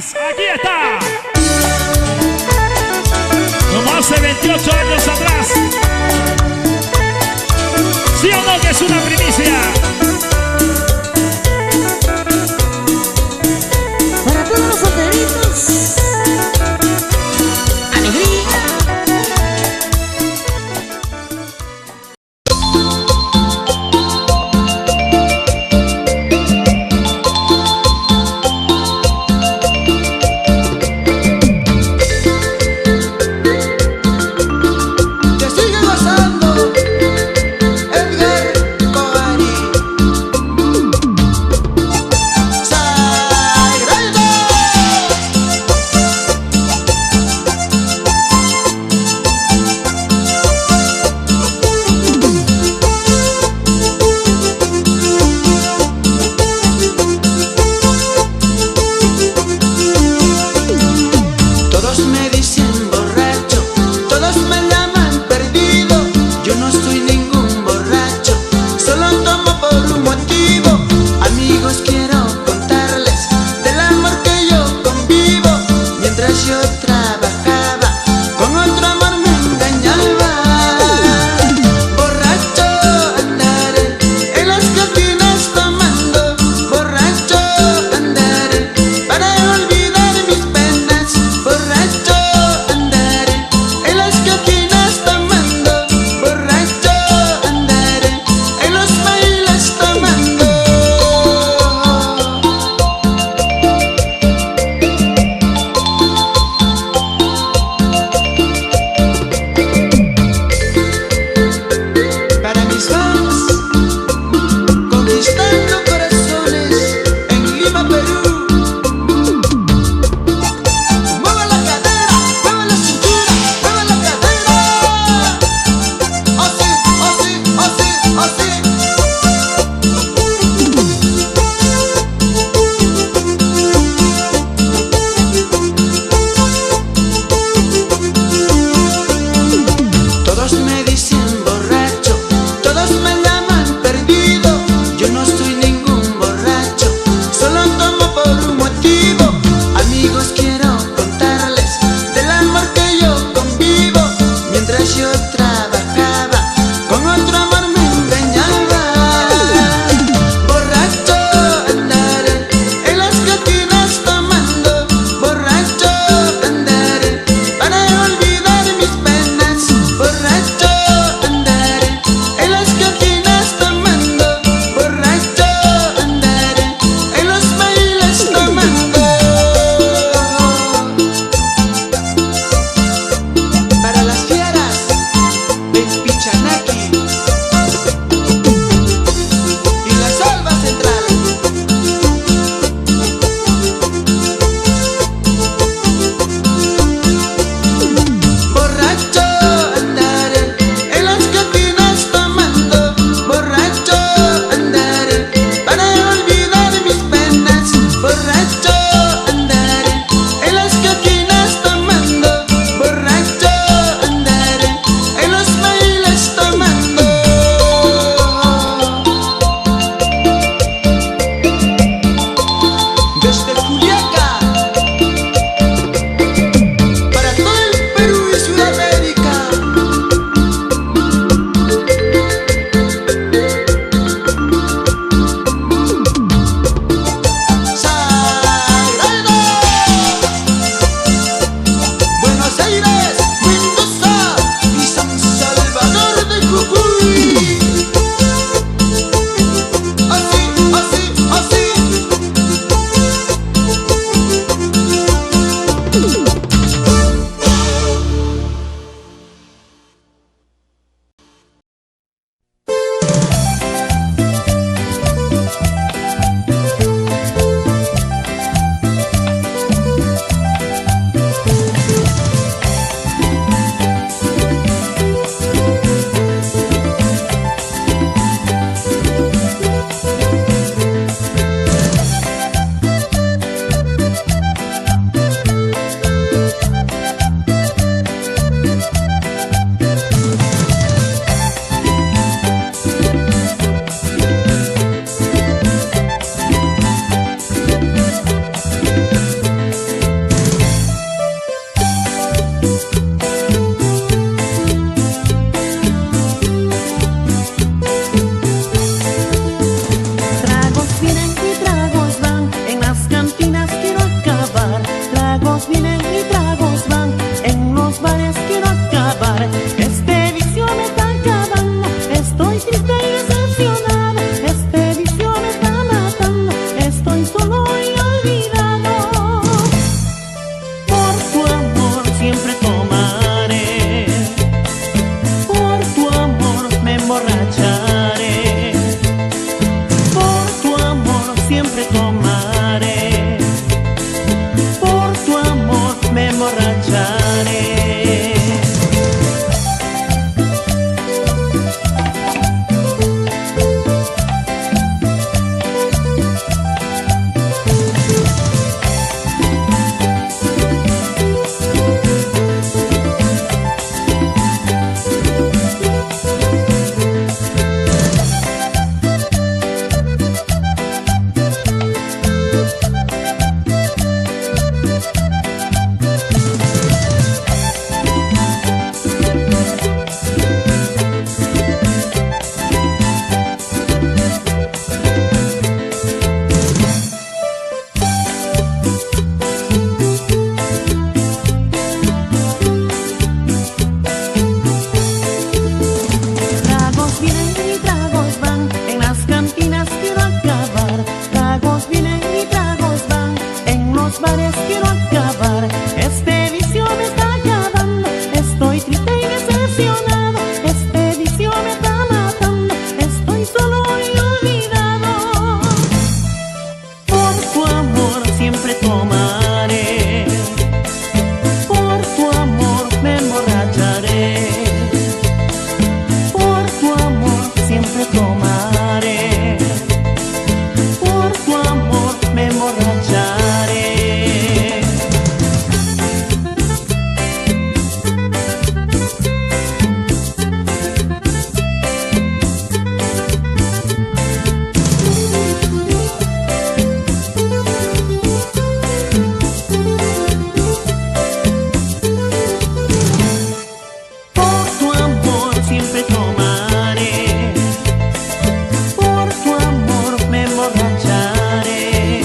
primicias, aquí está. Como hace 28 años atrás. ¿Sí o no que es una primicia? Para todos los solteritos, alegría. Te sigue gozando Edgar Cobani. días quiero acabar. Tragos vienen y tragos van. En los bares quiero acabar. Este vicio me está acabando. Estoy triste y decepcionado. Este vicio me está matando. Estoy solo y olvidado. Por tu amor siempre tomaré. Por tu amor me emborracharé. Por tu amor siempre tomaré. Por tu amor me emborracharé. Por tu amor siempre tomaré. Por tu amor me emborracharé.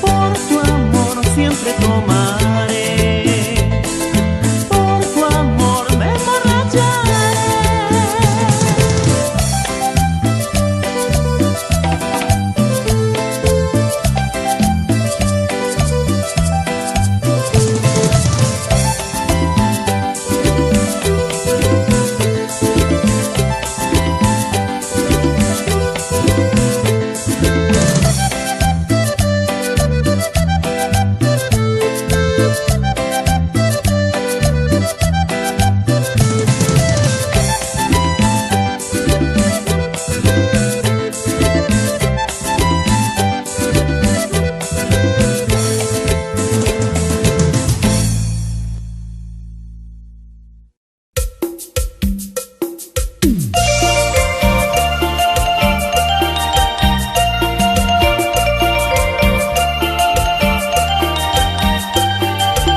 Por tu amor siempre tomaré. Por tu amor me emborracharé.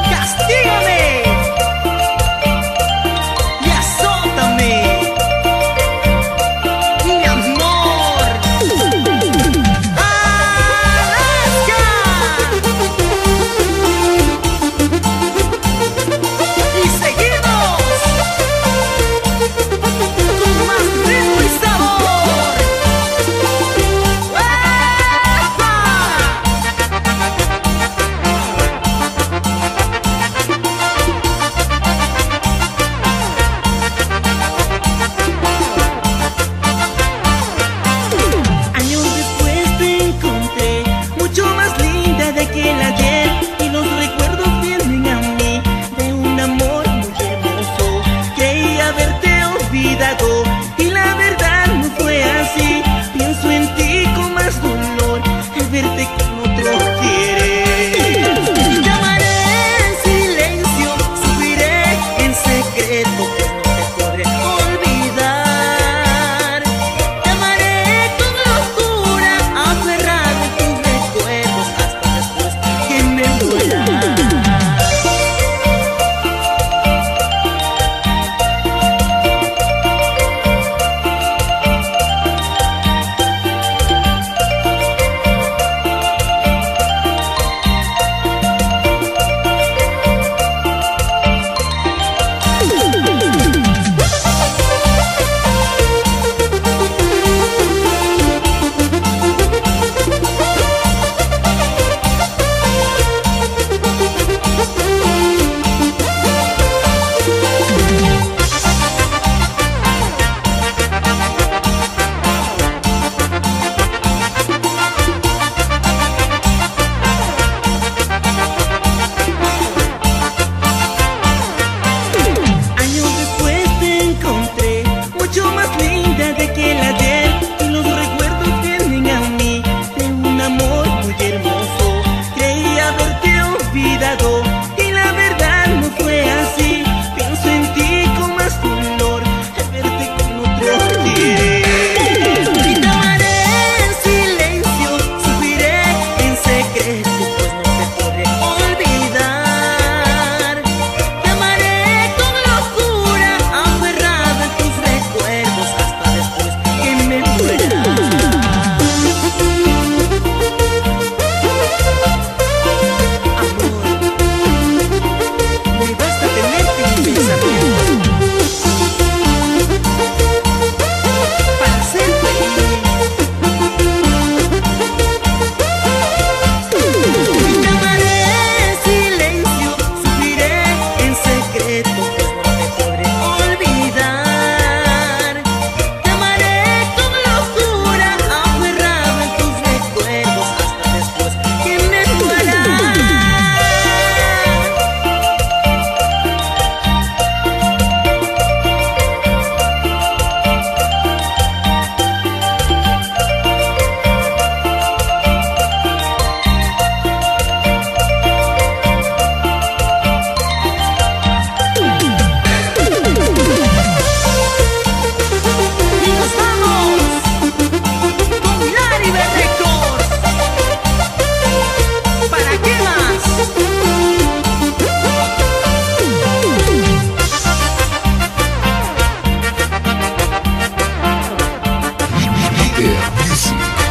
¡Castígame! ¡Y azótame! ¡Mi amor! ¡Alaska! Y seguimos con más ritmo y sabor. ¡Uepa! Años después te encontré, mucho más linda de aquel ayer, y los recuerdos vienen a mí de un amor muy hermoso. Creí haberte olvidado y la verdad no fue así. Pienso en ti con más dolor al verte con otro quieres. Llamaré en silencio, subiré en secreto, pues no te podré olvidar. Llamaré con locura, aferrado en tus recuerdos hasta después que me muera. Dios.